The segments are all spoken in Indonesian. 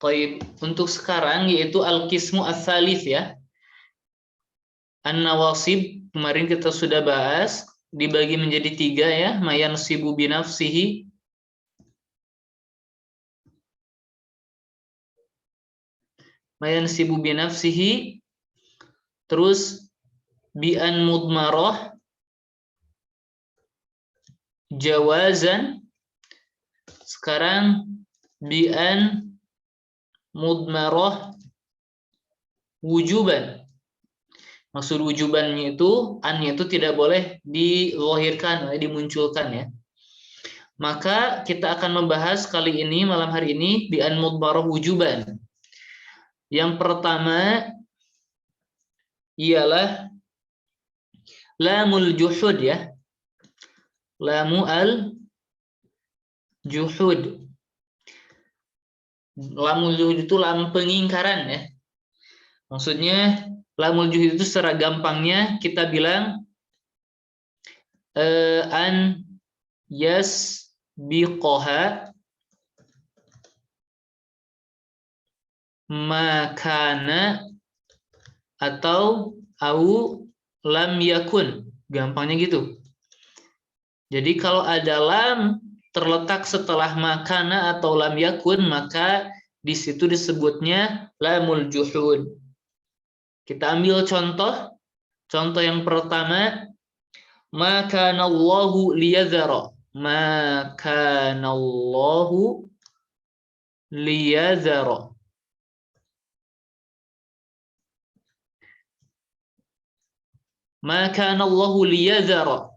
Taib. Untuk sekarang yaitu al-qismu ats-tsalits ya. An-nawasib kemarin kita sudah bahas, dibagi menjadi 3 ya, mayansibu binafsihi, mayansibu binafsihi, terus bi'an mudmarah, jawazan. Sekarang bi'an mudmarah wujuban. Maksud wujubannya itu, an-nya itu tidak boleh dizahirkan, dimunculkan ya. Maka kita akan membahas kali ini, malam hari ini, bi'an mudmarah wujuban. Yang pertama ialah lamul juhud ya. Lamu al juhud. Lamul juhud itu lam pengingkaran ya. Maksudnya lamul juhud itu secara gampangnya kita bilang an yasbiqaha makana atau au lam yakun. Gampangnya gitu. Jadi kalau ada lam terletak setelah makana atau lam yakun, maka di situ disebutnya lamul juhud. Kita ambil contoh. Contoh yang pertama, makanallahu liyadhara. Makanallahu liyadhara. Makanallahu liyadhara.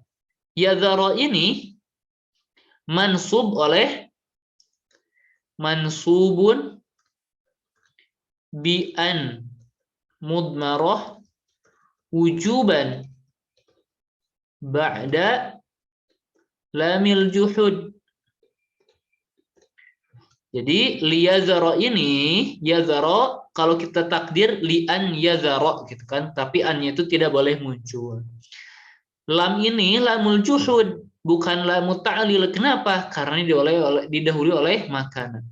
Yadhara ini mansubun bi'an mudmarah wujuban ba'da lamil juhud. Jadi liyadhara ini, yadhara kalau kita takdir li'an yadhara gitu kan, tapi an-nya itu tidak boleh muncul. Lam ini lamul juhud, bukan lamut ta'lil. Kenapa? Karena didahului oleh makana.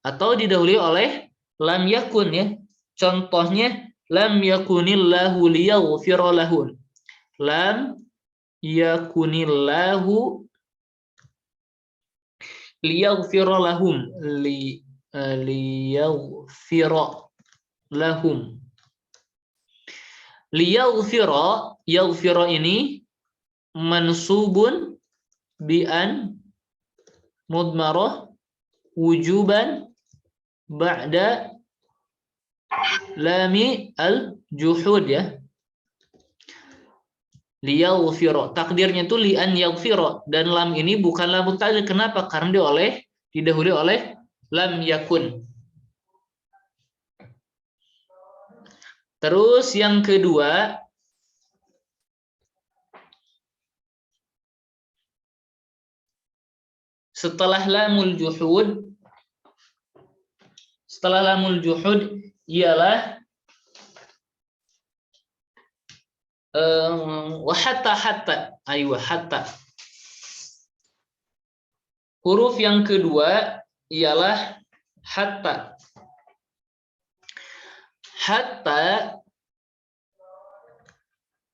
Atau didahului oleh lam yakun ya. Contohnya lam yakunillahu liyaghfira lahum. Lam yakunillahu liyaghfira lahum. Liyaghfira lahum. Liyaghfira, yaghfira ini mansubun bi'an mudmarah wujuban ba'da lami al-juhud ya. Liyaghfira. Takdirnya itu li'an yaghfira, dan lam ini bukan lam ta'lil. Kenapa? Karena didahului oleh lam yakun. Terus yang kedua, setelah lamul juhud ialah hatta. Huruf yang kedua ialah hatta. Hatta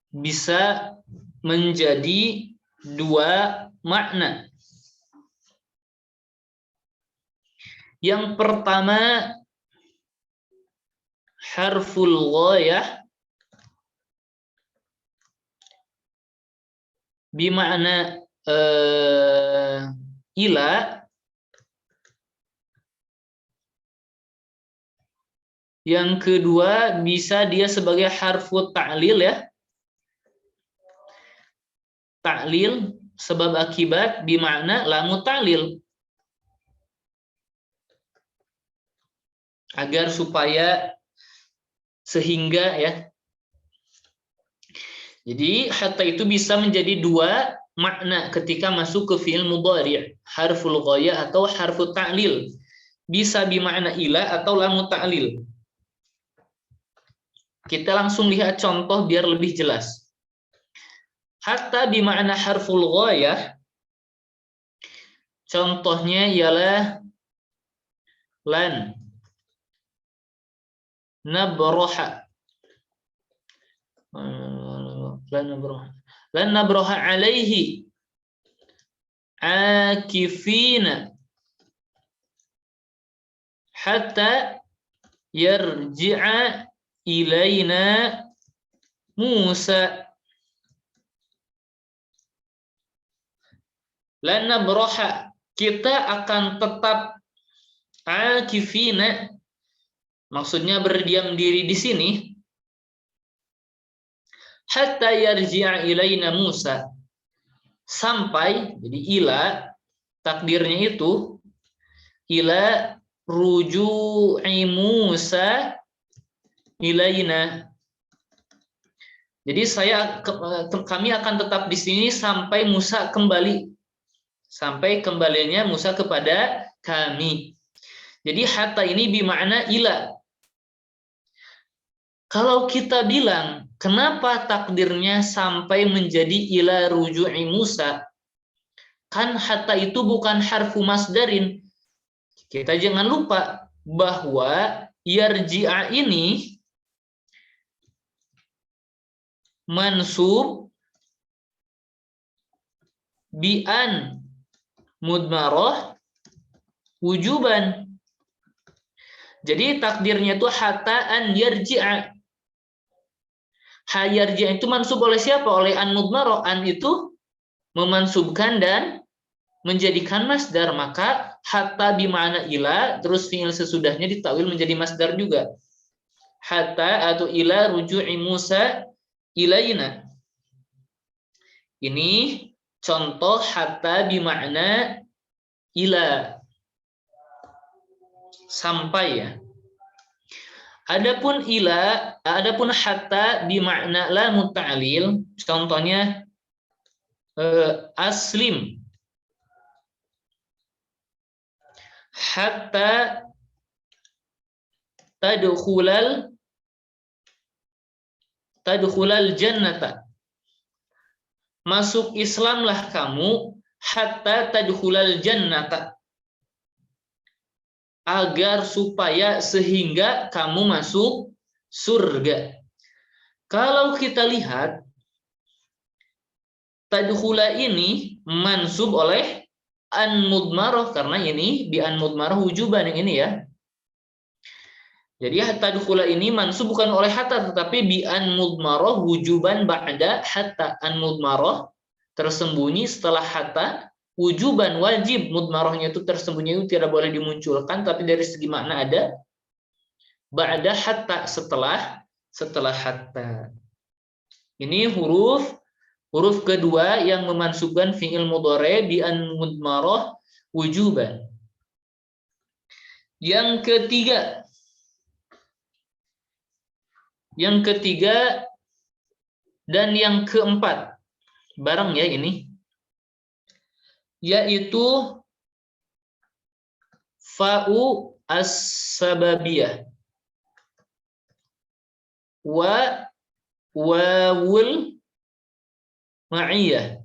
bisa menjadi 2 makna. Yang pertama, harful ghayah bima'na ila. Yang kedua bisa dia sebagai harfu ta'lil ya. Ta'lil sebab akibat bima'na lamu ta'lil. Agar supaya sehingga ya. Jadi hatta itu bisa menjadi 2 makna ketika masuk ke fi'il mudhari', harful ghayah atau harfu ta'lil. Bisa bimakna ila atau lamu ta'lil. Kita langsung lihat contoh biar lebih jelas. Hatta bimakna harful ghayah, contohnya ialah lan. nabraha. Lan nabraha alaihi akifina hatta yarji'a ilaina Musa. Lan nabraha, kita akan tetap akifina, maksudnya berdiam diri di sini, hatta yarji'a ilaina Musa, sampai, jadi ila takdirnya itu ila ruju'i Musa ilaina. Jadi kami akan tetap di sini sampai Musa kembali, sampai kembalinya Musa kepada kami. Jadi hatta ini bermakna ila. Kalau kita bilang kenapa takdirnya sampai menjadi ila ruju'i Musa, kan hatta itu bukan harfu masdarin. Kita jangan lupa bahwa yarji'a ini mansub bi'an mudmarah wujuban. Jadi takdirnya itu hatta an yarji'a. Ha yarji'a itu mansub oleh siapa? Oleh an mudmarah. An itu memansubkan dan menjadikan masdar, maka hatta bima'na ila, terus fi'il sesudahnya ditakwil menjadi masdar juga. Hatta atau ila ruju'i Musa ilaina. Ini contoh hatta bima'na ila, sampai ya. Adapun ila, adapun hatta bima'na la muta'lil, contohnya aslim hatta tadkhulal jannata. Masuk Islamlah kamu hatta tadkhulal jannata, agar supaya sehingga kamu masuk surga. Kalau kita lihat tadkhula ini mansub oleh an mudmarah, karena ini di an mudmarah wujuban yang ini ya. Jadi tadkhula ini mansub bukan oleh hatta tetapi bi an mudmarah wujuban ba'da hatta. An mudmarah tersembunyi setelah hatta, wujuban wajib, mudmarahnya itu tersembunyi, itu tidak boleh dimunculkan, tapi dari segi makna ada ba'da hatta, setelah hatta. Ini huruf kedua yang memansubkan fi'il mudhari bi an mudmarah wujuban. Yang ketiga dan yang keempat bareng ya ini, yaitu fa'u as-sababiyah wa wawul ma'iyah.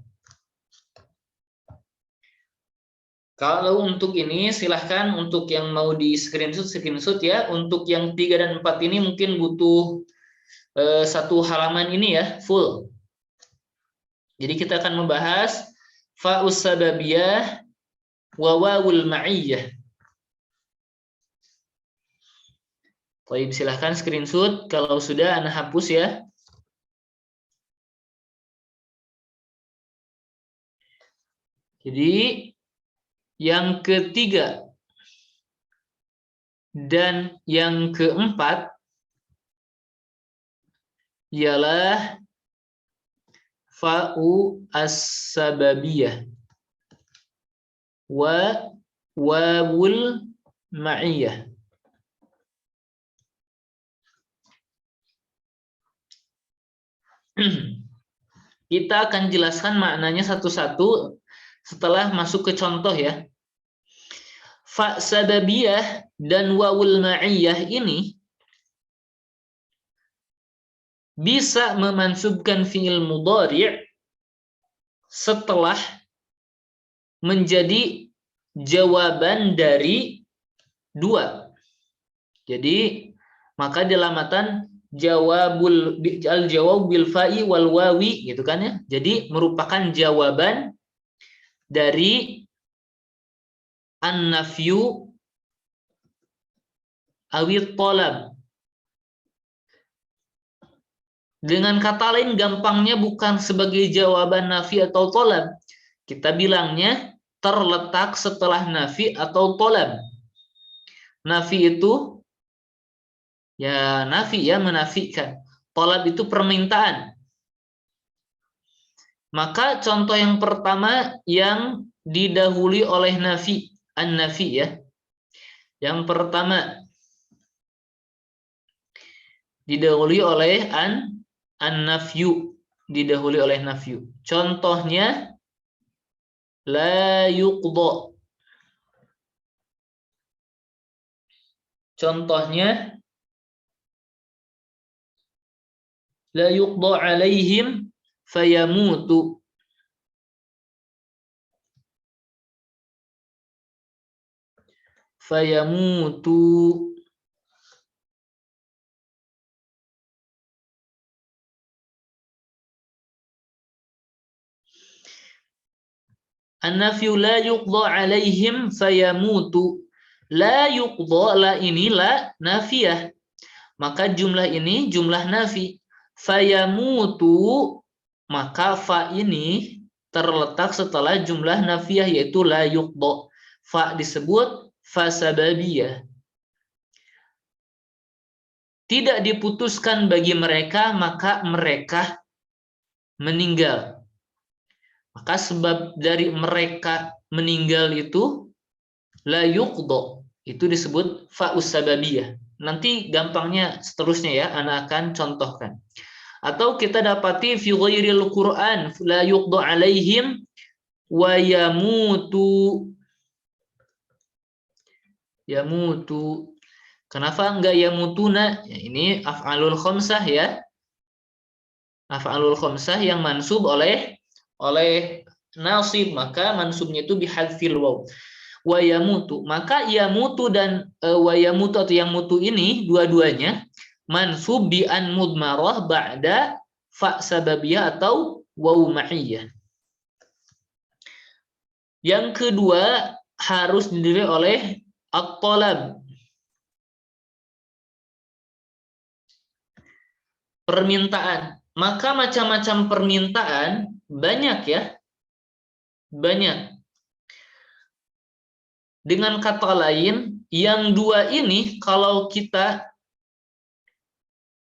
Kalau untuk ini silahkan, untuk yang mau di screenshot ya. Untuk yang 3 dan 4 ini mungkin butuh satu halaman ini ya, full. Jadi kita akan membahas fa'us sababiyah wa wawul ma'iyah. Baik, silahkan screenshot. Kalau sudah, Anda hapus ya. Jadi yang ketiga dan yang keempat ialah fa'u as-sababiyah wa wawul ma'iyah. Kita akan jelaskan maknanya satu-satu setelah masuk ke contoh ya. Fa sababiyah dan wawul ma'iyah ini bisa memansubkan fi'il mudhari' setelah menjadi jawaban dari dua. Jadi Maka dalam matan al jawab bil fa'i wal wawi gitu kan ya. Jadi merupakan jawaban dari an-nafyu awit talab. Dengan kata lain gampangnya bukan sebagai jawaban nafi atau talab. Kita bilangnya terletak setelah nafi atau talab. Nafi itu ya nafi ya menafikan. Talab itu permintaan. Maka contoh yang pertama yang didahului oleh nafi, an-nafi ya. Yang pertama didahului oleh an-nafyu, didahului oleh nafyu. Contohnya la yuqda. Contohnya la yuqda alaihim fayamutu. Fayamutu. An-nafyu la yuqda alaihim fayamutu. La yuqda, la ini la nafiyah. Maka jumlah ini jumlah nafi. Fayamutu, maka fa ini terletak setelah jumlah nafiyah yaitu la yuqda. Fa disebut fa sababiyah. Tidak diputuskan bagi mereka, maka mereka meninggal. Maka sebab dari mereka meninggal itu la yuqda, itu disebut fa'us sababiyah. Nanti gampangnya seterusnya ya, ana akan contohkan. Atau kita dapati fi ghairil Qur'an la yuqda alaihim wa yamutu. Yamutu. Kenapa enggak yamutuna? Ya, ini af'alul khamsah ya. Af'alul khamsah yang mansub oleh nasib, maka mansubnya itu bihadzfil waw. Wa yamutu, maka yamutu dan wa yamutu atau yang mutu ini dua-duanya mansub bi an mudmarah ba'da fa sababiyah atau waw ma'iyah. Yang kedua harus didahului oleh at-talab, permintaan. Maka macam-macam permintaan banyak ya. Banyak. Dengan kata lain, yang dua ini kalau kita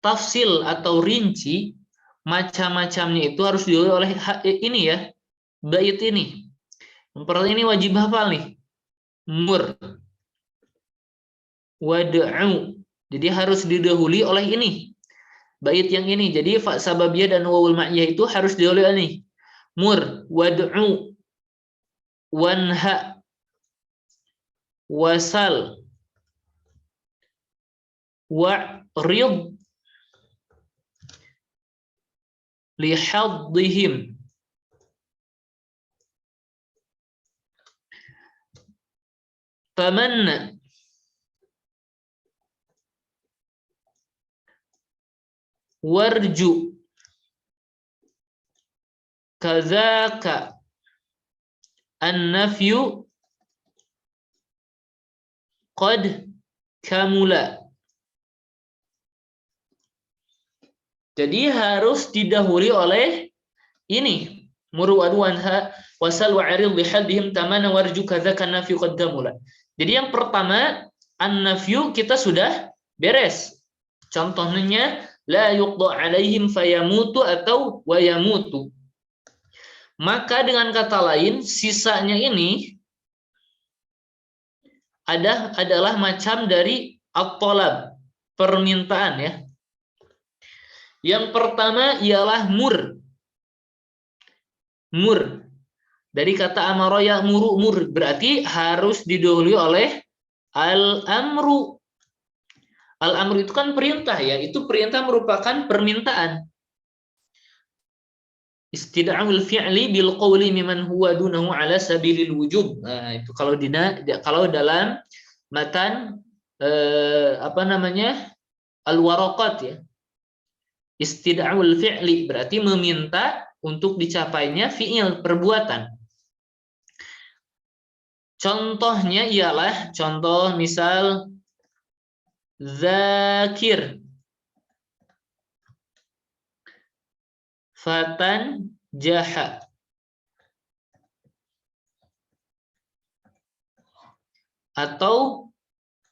tafsil atau rinci, macam-macamnya itu harus didahului oleh ini ya, bait ini. Yang pertama ini wajib hafal nih. Mur. Wad'u. Jadi harus didahului oleh ini. Bait yang ini. Jadi fa sababiyah dan wawul ma'iyah itu harus didahului oleh ini. Mur, wad'u, wanha, wasal, wa'rid lihaddihim. Tamanna, warju, kadzaka, an-nafyu qad kamula. Jadi harus didahului oleh ini. Muru wanha wasal wa'rid bihadihim tamana warju kadzaka an-nafyu qad kamula. Jadi yang pertama an-nafyu kita sudah beres. Contohnya la yuqda alaihim fayamutu atau wayamutu. Maka dengan kata lain sisanya ini adalah macam dari at-talab, permintaan ya. Yang pertama ialah mur. Mur. Dari kata amara ya'muru mur, berarti harus didahului oleh al-amru. Al-amru itu kan perintah ya, itu perintah merupakan permintaan. Istida'ul fi'li bil qawli mimman huwa dunahu ala sabilil wujub. Nah, itu kalau dalam matan al-waraqat ya. Istid'aul fi'li berarti meminta untuk dicapainya fi'il, perbuatan. Contohnya ialah contoh misal zakir, fatan jaha, atau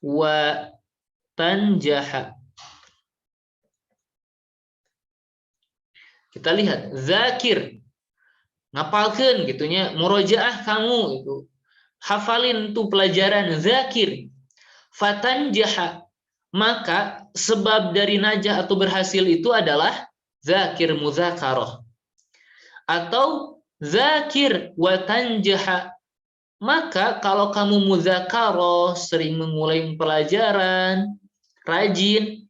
wa tanjaha. Kita lihat zakir, ngapalkeun gitunya, murojaah kamu itu, hafalin tuh pelajaran zakir. Fatan jaha, maka sebab dari najah atau berhasil itu adalah zakir muzakarah. Atau zakir wa tanjaha, maka kalau kamu muzakarah, sering memulai pelajaran, rajin,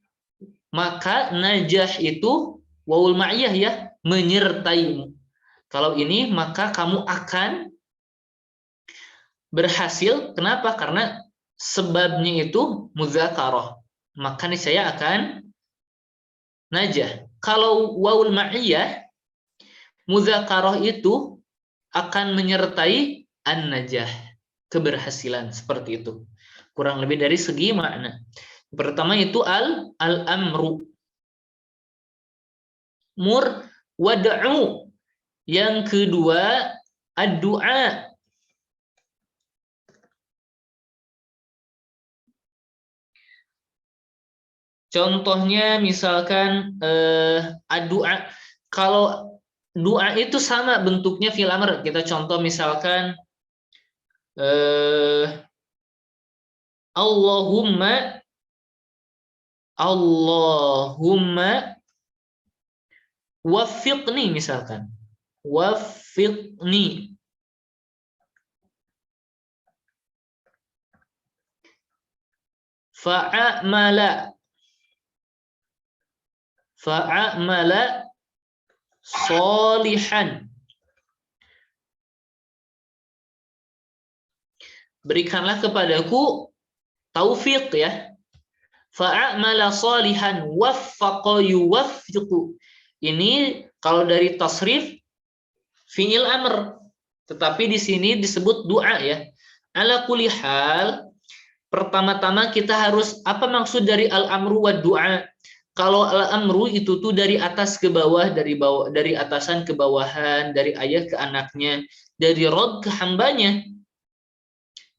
maka najah itu wawul ma'iyah ya, menyertaimu. Kalau ini maka kamu akan berhasil. Kenapa? Karena sebabnya itu muzakarah. Maka saya akan najah. Kalau wawul ma'iyah, muzakarah itu akan menyertai an-najah, keberhasilan, seperti itu. Kurang lebih dari segi makna. Pertama itu al-amru. Mur wad'u. Yang kedua ad-du'a. Contohnya misalkan ad-du'a. Kalau doa itu sama bentuknya fil amr. Kita contoh misalkan Allahumma waffiqni misalkan. Waffiqni. Fa'amala solihan. Berikanlah kepadaku taufik ya. Fa'amala solihan waffaqa yuwaffiqu. Ini kalau dari tasrif fi'il amr, tetapi di sini disebut doa ya. Ala kulli hal, pertama-tama kita harus, apa maksud dari al-amru wa du'a? Kalau al-amru itu tuh dari atas ke bawah, dari atasan ke bawahan, dari ayah ke anaknya, dari Rabb ke hambanya.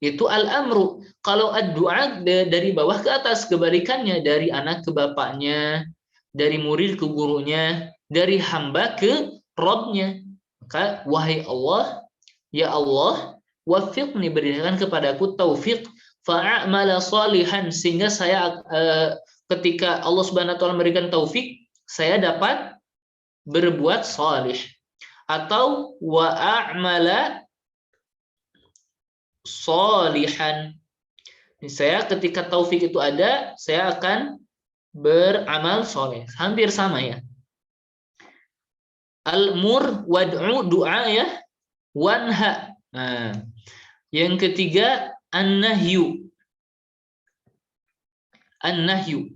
Itu al-amru. Kalau ad-du'a dari bawah ke atas, kebalikannya, dari anak ke bapaknya, dari murid ke gurunya, dari hamba ke Rabb-nya. Maka wahai Allah, ya Allah, waffiqni, berikan kepadaku taufik, fa'amala salihan, sehingga saya ketika Allah Subhanahu wa taala memberikan taufik, saya dapat berbuat salih. Atau wa'amala salihan. Saya ketika taufik itu ada, saya akan beramal soleh. Hampir sama ya. Al-mur wad'u, doa ya. Wanha. Nah, yang ketiga an-nahyu. An-nahyu.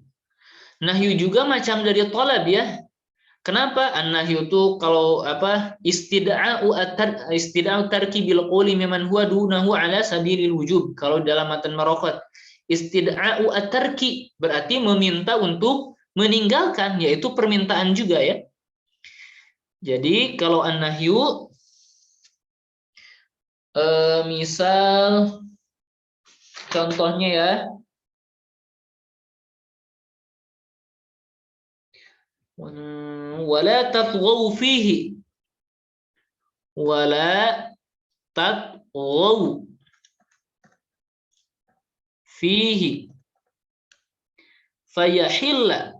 Nahyu juga macam dari tolab ya. Kenapa? An-nahyu itu kalau apa? Istida'u tarki bil quli mimman huwa dunahu ala sabilil wujub. Kalau dalam matan Maraqat, istida'u tarki berarti meminta untuk meninggalkan, yaitu permintaan juga ya. Jadi kalau an-nahyu misal contohnya ya, wala tatghaw fihi, wala tatghaw fihi fayahilla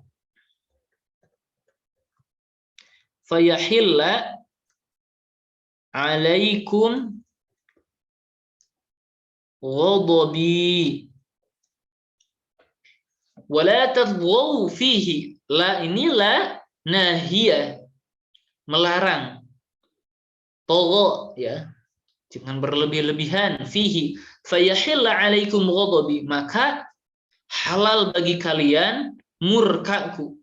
alaikum ghadabi. Wala tatghaw fihi, la inilah nahiyah, melarang. Tagha ya, jangan berlebih-lebihan. Fihi fayahilla alaikum ghadabi, maka halal bagi kalian murkaku.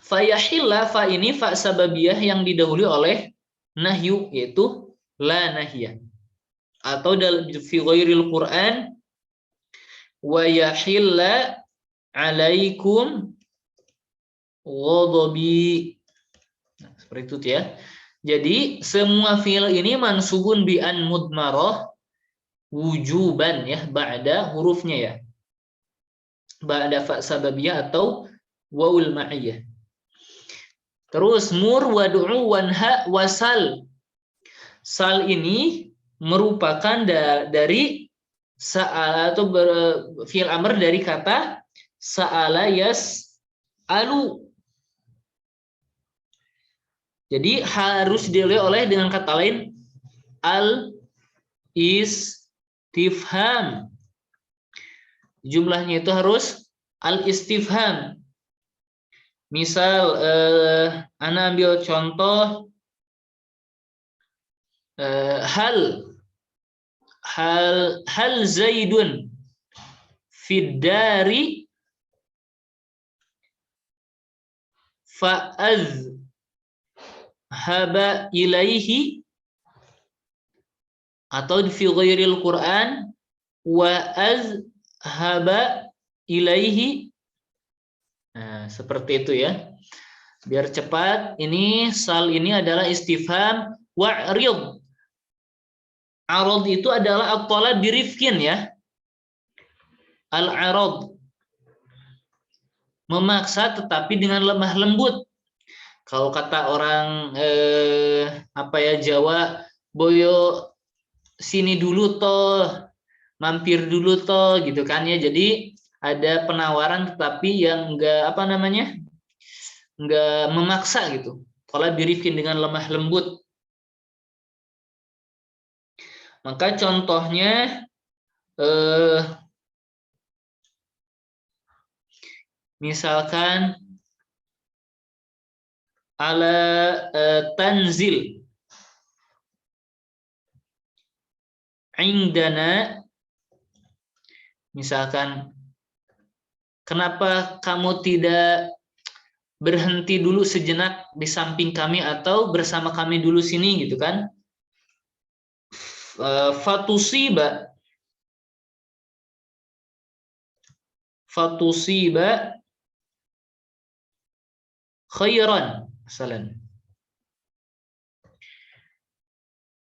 Fayahilla, fa ini fa sababiyah yang didahului oleh nahyu, yaitu la nahya. Atau dalam fi ghairil Quran, wa yahilla alaikum ghadabi. Nah, seperti itu ya. Jadi semua fi'il ini mansubun bi an mudmarah wujuban ya, ba'da hurufnya ya. Ba'da fa sababiyah atau wawul ma'iyah. Terus mur, wad'u, wanha, wasal. Sal ini merupakan dari sa'ala atau fi'il amr dari kata sa'ala yas'alu. Jadi harus dilihat oleh dengan kata lain al-istifham. Jumlahnya itu harus al-istifham. Misal, ana ambil contoh hal Zaidun fid dari fa'adhhaba ilaihi, atau fi ghairil Quran wa azhaba ilaihi. Nah, seperti itu ya. Biar cepat, ini sal ini adalah istifham wa'rid. Arad itu adalah at-talab birifkin ya. Al-arad, memaksa tetapi dengan lemah lembut. Kalau kata orang Jawa, boyo sini dulu toh, mampir dulu toh gitu kan ya. Jadi ada penawaran tetapi yang enggak enggak memaksa gitu. Kalau birifkin dengan lemah lembut. Maka contohnya misalkan ala tanzil indana, misalkan kenapa kamu tidak berhenti dulu sejenak di samping kami atau bersama kami dulu sini gitu kan. Fatusiba khairan misalnya.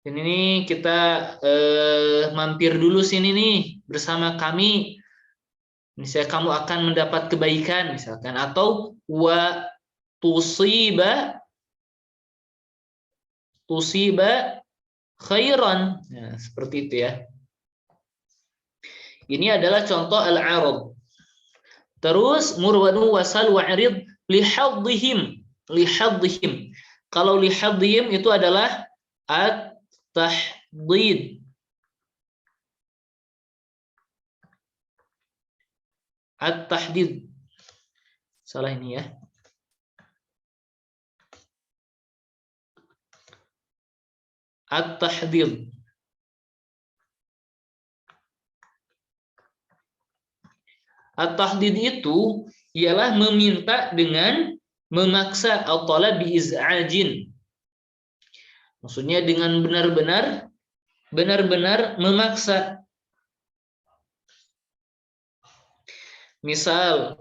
Dan ini kita mampir dulu sini nih bersama kami. Misalnya kamu akan mendapat kebaikan misalkan, atau wa tusiba khairan. Nah, seperti itu ya. Ini adalah contoh al-'arad. Terus murwanu wasal wa'rid lihadhihim. Kalau lihadhihim itu adalah at-tahdid. At-tahdid. Salah ini ya. At-tahdid. At-tahdid itu ialah meminta dengan memaksa, at-talab biiz'ajin. Maksudnya dengan benar-benar memaksa. Misal,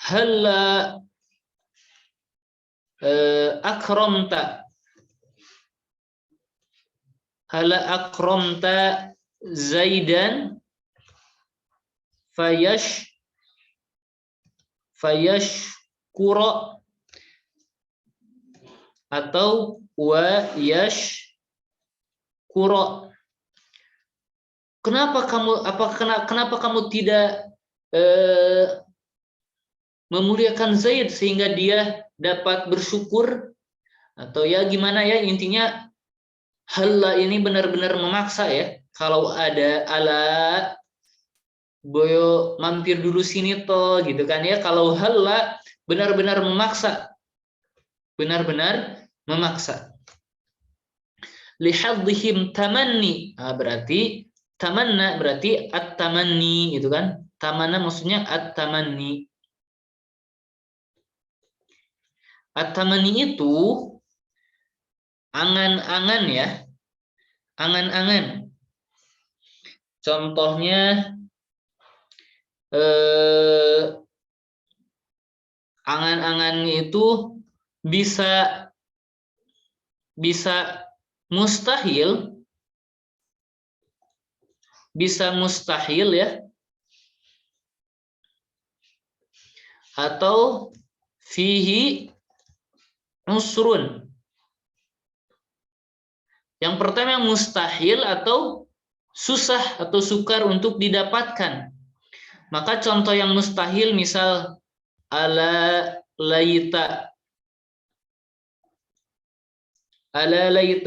halla akramta Zaidan fayashkura, atau wa yashkura. Kenapa kamu tidak memuliakan Zaid sehingga dia dapat bersyukur, atau ya gimana ya, intinya halla ini benar-benar memaksa ya. Kalau ada ala boyo mampir dulu sini toh gitu kan ya. Kalau halla benar-benar memaksa. Lihadhihim tamanni. Berarti tamanna berarti at-tamanni gitu kan. Tamana maksudnya at-tamanni. At-tamanni itu angan-angan ya. Angan-angan. Contohnya angan-angan itu bisa mustahil, ya, atau fihi usrun. Yang pertama mustahil atau susah atau sukar untuk didapatkan. Maka contoh yang mustahil misal ala laita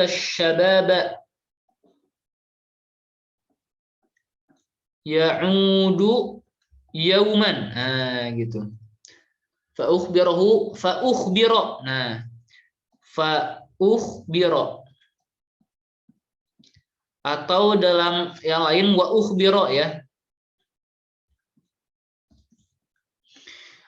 syababa ya'udu yauman. Nah, gitu. Fa ukhbira. Nah, fa ukhbira. Atau dalam yang lain wa ukhbira ya.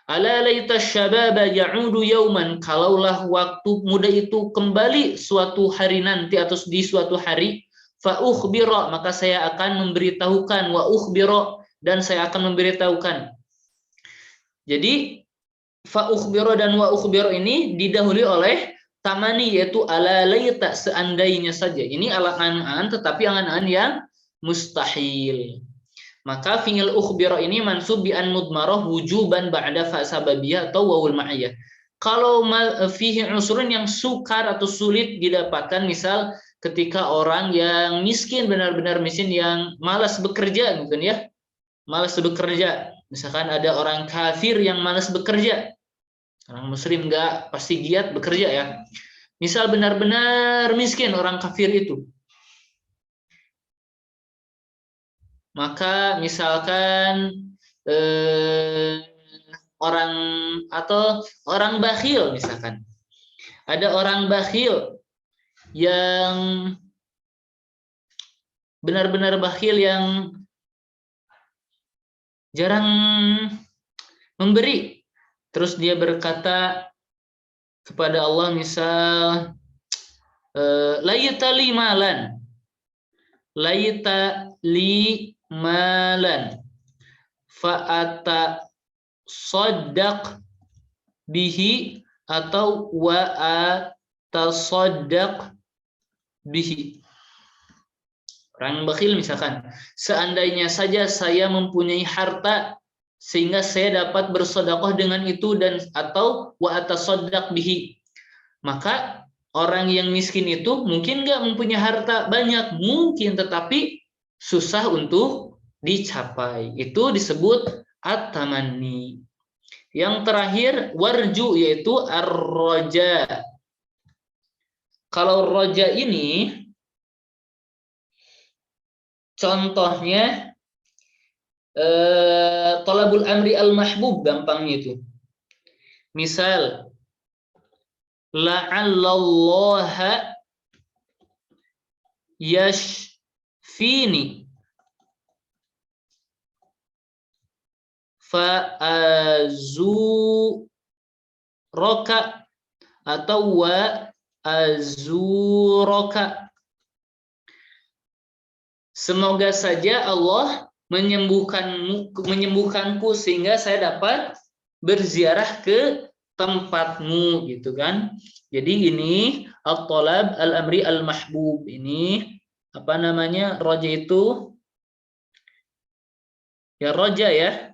Ala laita syababa ya'udu yauman, kalaulah waktu muda itu kembali suatu hari nanti atau di suatu hari, fa ukhbira, maka saya akan memberitahukan, wa ukhbira, dan saya akan memberitahukan. Jadi fa ukhbira dan wa ukhbira ini didahului oleh tamani, yaitu ala laita, seandainya saja. Ini angan-angan tetapi angan-angan yang mustahil. Maka fi'il ukhbira ini mansub bi an mudmarah wujuban ba'da fa sababiyah atau wawul ma'iyah. Kalau fihi usrun yang sukar atau sulit didapatkan, misal ketika orang yang miskin, benar-benar miskin, yang malas bekerja mungkin ya. Malas bekerja. Misalkan ada orang kafir yang malas bekerja. Orang muslim enggak pasti giat bekerja ya. Misal benar-benar miskin orang kafir itu. Maka misalkan orang atau orang bakhil misalkan. Ada orang bakhil yang benar-benar bakhil yang jarang memberi. Terus dia berkata kepada Allah misal layita li malan. Layita li malan fa'ata soddaq bihi atau wa'atasoddaq bihi. Orang bakhil misalkan, seandainya saja saya mempunyai harta sehingga saya dapat bersedekah dengan itu, dan atau wa'atasoddaq bihi. Maka orang yang miskin itu mungkin nggak mempunyai harta banyak, mungkin, tetapi susah untuk dicapai. Itu disebut at-tamanni. Yang terakhir warju, yaitu ar-roja. Kalau roja ini contohnya talabul amri al-mahbub, gampangnya itu. Misal la'allallaha yashfini fa'azuroka atau wa'azuroka. Semoga saja Allah menyembuhkanku sehingga saya dapat berziarah ke tempatmu, gitu kan. Jadi ini at-talab al-amri al-mahbub. Ini apa namanya? Roja itu ya, roja ya.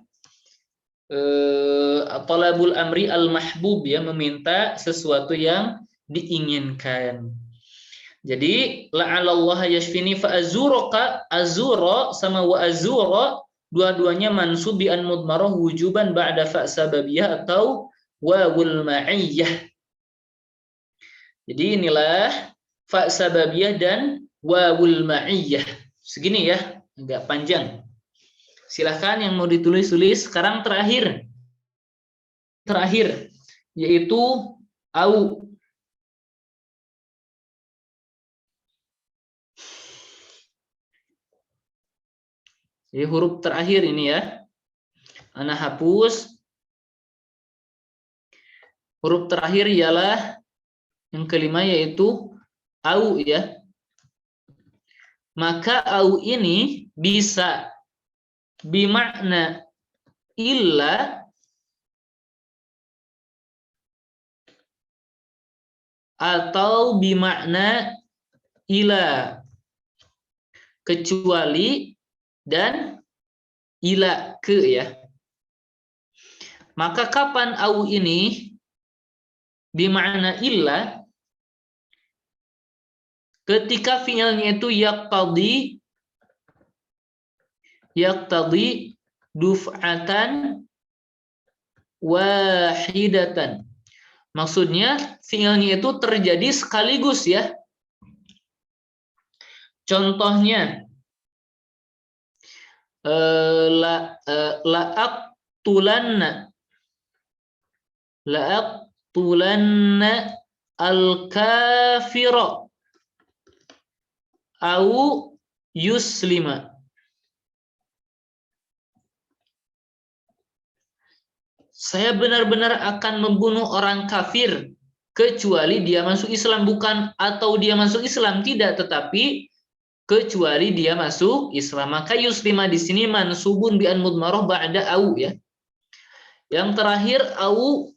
Talabul amri al-mahbub ya, meminta sesuatu yang diinginkan. Jadi la'allallaha yashfini fa azuroka, azuro sama wa azuro dua-duanya mansub bi an mudmarah wujuban ba'da fa sababiyah atau wawul ma'iyah. Jadi inilah fa sababiyah dan wawul ma'iyah. Segini ya, agak panjang. Silahkan yang mau ditulis-tulis. Sekarang terakhir yaitu au. Jadi huruf terakhir ini ya. Ana hapus. Huruf terakhir ialah yang kelima, yaitu au ya. Maka au ini bisa bimakna illa atau bimakna ila, kecuali dan ila ke ya. Maka kapan au ini bimakna illa? Ketika fi'ilnya itu yaqtadi duf'atan wahidatan. Maksudnya fi'ilnya itu terjadi sekaligus ya. Contohnya la'aqtulanna al-kafira au yuslima. Saya benar-benar akan membunuh orang kafir kecuali dia masuk Islam, bukan atau dia masuk Islam, tidak, tetapi kecuali dia masuk Islam. Maka yuslima di sini mansubun bi an mudmarah ba'da au ya. Yang terakhir au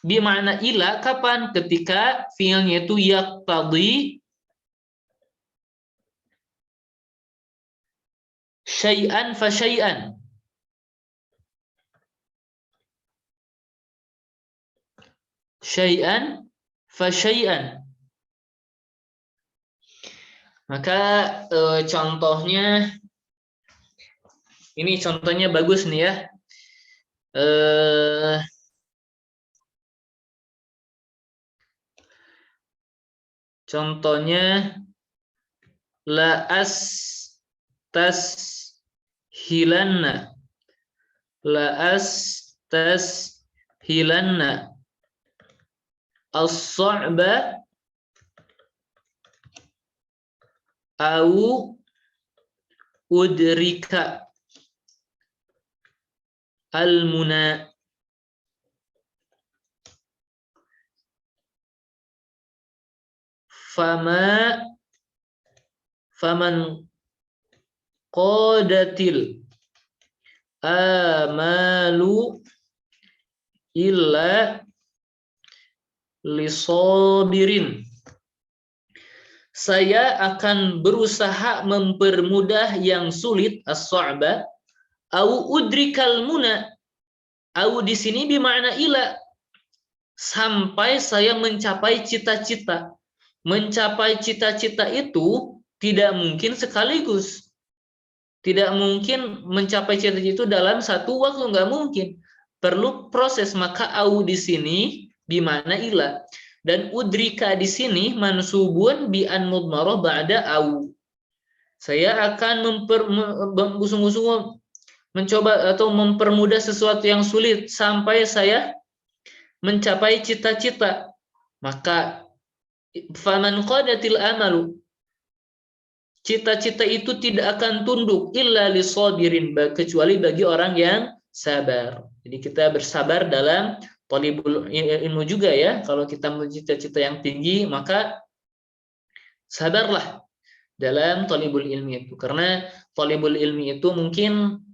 bimana ila, kapan? Ketika fi'ilnya itu yaqtadi syai'an fa syai'an. Syai'an fa syai'an. Maka contohnya ini, contohnya bagus nih ya. Contohnya la astashilanna, la astashilanna as-sa'ba au udrika al-muna. Faman qadatil amalu illa lisabirin. Saya akan berusaha mempermudah yang sulit, as-sa'ba, au udrikal muna. Au di sini bermakna ila, sampai saya mencapai cita-cita. Mencapai cita-cita itu tidak mungkin sekaligus. Tidak mungkin mencapai cita-cita itu dalam satu waktu, nggak mungkin. Perlu proses. Maka au di sini bermakna ila. Dan udrika di sini mansubun bi an mudmarah ba'da au. Saya akan sungguh-sungguh mencoba atau mempermudah sesuatu yang sulit sampai saya mencapai cita-cita. Maka faman qadatil amalu, cita-cita itu tidak akan tunduk illa lisabirin, kecuali bagi orang yang sabar. Jadi kita bersabar dalam thalibul ilmu juga ya. Kalau kita mencita-cita yang tinggi, maka sabarlah dalam thalibul ilmi itu. Karena thalibul ilmi itu mungkin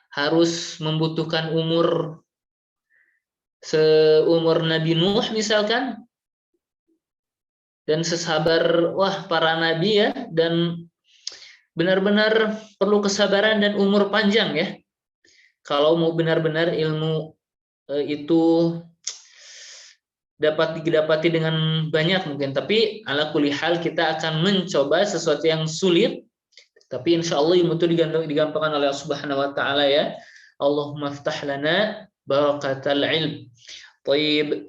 harus membutuhkan umur seumur Nabi Nuh misalkan, dan sesabar para nabi ya, dan benar-benar perlu kesabaran dan umur panjang ya, kalau mau benar-benar ilmu itu dapat didapati dengan banyak mungkin. Tapi ala kulli hal kita akan mencoba sesuatu yang sulit, tapi insya Allah ilmu itu digampangkan oleh Allah Subhanahu wa taala ya. Allahumma ftah lana barakatal ilm. Taib,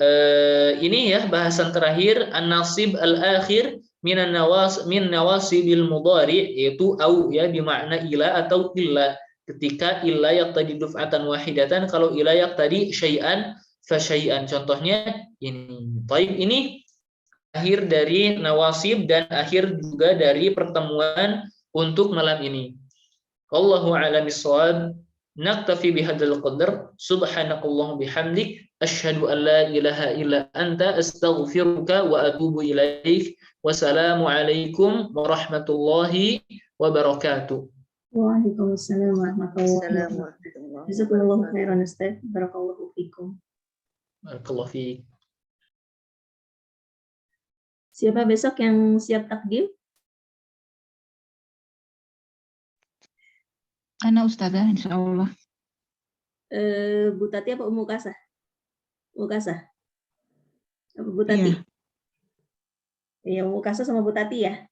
ini ya bahasan terakhir, an-nasib al-akhir min nawasibil mudhari, yaitu au ya bermakna ila atau illa. Ketika illa yaqtadi duf'atan wahidatan, kalau ila yaqtadi syai'an fa syai'an. Contohnya ini. Taib, ini akhir dari nawasib dan akhir juga dari pertemuan untuk malam ini. Wallahu a'lam bishawab. Naktafi bihadzal qadar. Subhanakallahumma bihamdik asyhadu an la ilaha illa anta astaghfiruka wa atubu ilaik. Wassalamualaikum warahmatullahi wabarakatuh. Waalaikumsalam warahmatullahi Assalamualaikum wabarakatuh. warahmatullahi Jazakumullahu wabarakatuh. khairan Ustaz. Barakallahu fikum. Barakallahu fiik. Siapa besok yang siap takdim? Ana Ustazah, insya Allah. Bu Tati apa Umu Kasah? Umu Kasah? Apa Bu Tati? Iya, Umu Kasah sama Bu Tati ya?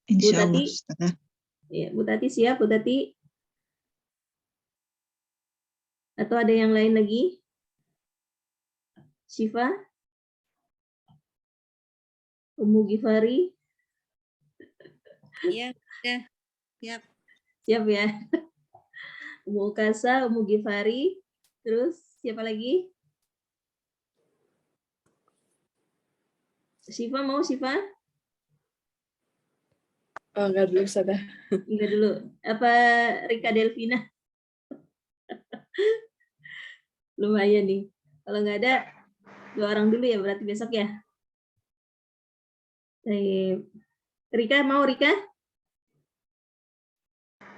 Insya Tati? Allah, Ustazah. Iya, Bu Tati siap, Bu Tati? Atau ada yang lain lagi? Syifa? Umu Gifari? Iya, udah. Siap. Siap ya? Umu Kasah, Umu Gifari, terus siapa lagi? Syifa mau Syifa? Oh, enggak dulu, Ustazah. Enggak dulu. Apa Rika Delvina? Lumayan nih. Kalau nggak ada, 2 orang dulu ya berarti besok ya. Baik. Rika mau Rika?